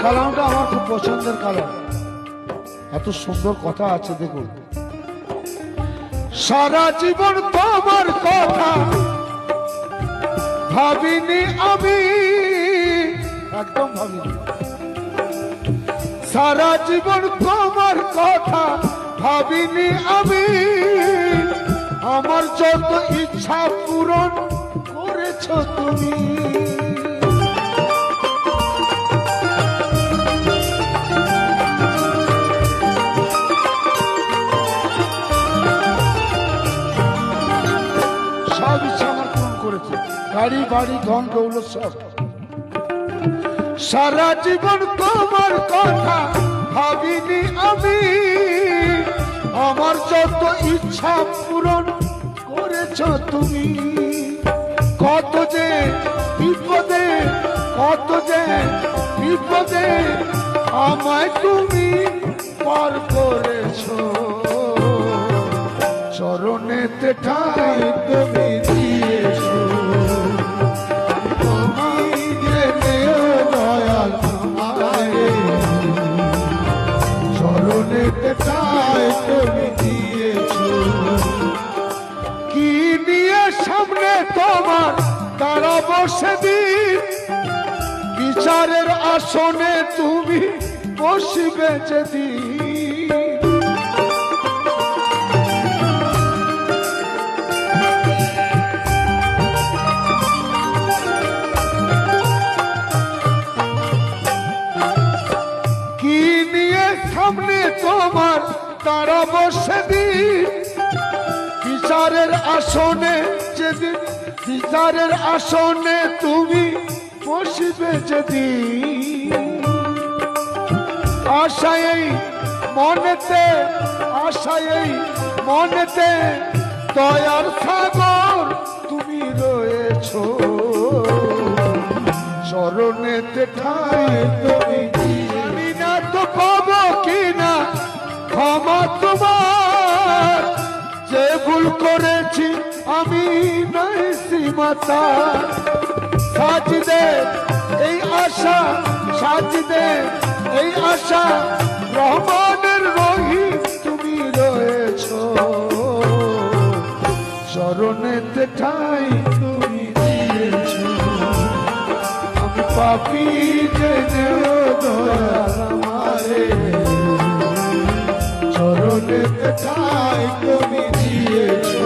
কালামটা আমার খুব পছন্দের কালাম, এত সুন্দর কথা আছে। দেখুন, সারা জীবন তোমার কথা ভাবিনি আমি, একদম ভাবিনি। সারা জীবন তোমার কথা ভাবিনি আমি, আমার যত ইচ্ছা পূরণ করেছ তুমি। সব ইচ্ছা আমার পূরণ করেছে, গাড়ি বাড়ি ধন দৌলত সব। সারা জীবন তোমার কথা ভাবিনি আমি, আমার যত ইচ্ছা পূরণ করেছ তুমি। কত যে বিপদে, কত যে বিপদে আমায় তুমি পার করেছ, চরণেতে ঠাই তুমি দিয়েছ। কি নিয়ে সামনে তোমার দাঁড়াবো সেদিন, বিচারের আসনে তুমি বসিবে যেদিন। কি নিয়ে সামনে তোমার দাঁড়াবো সেদিন, বিচারের আসনে যেদিন, বিচারের আসনে তুমি বসিবে যেদিন। আশাই মনেতে, আশাই মনেতে দয়ার সাগর তুমি রয়েছ, চরণেতে ঠাই তুমি। জানি না তো পাবো কিনা ক্ষমা তোমার, যে ভুল করেছি আমি নাই সীমাতা। সাজদে এই আশা, সাজদে এই আশা, রহমানের রহিম তুমি রয়েছ, চরণেতে ঠাই তুমি দিয়েছ। আমি পাপী জেনেও দয়াল আমারে, চরণেতে ঠাই তুমি দিয়েছ।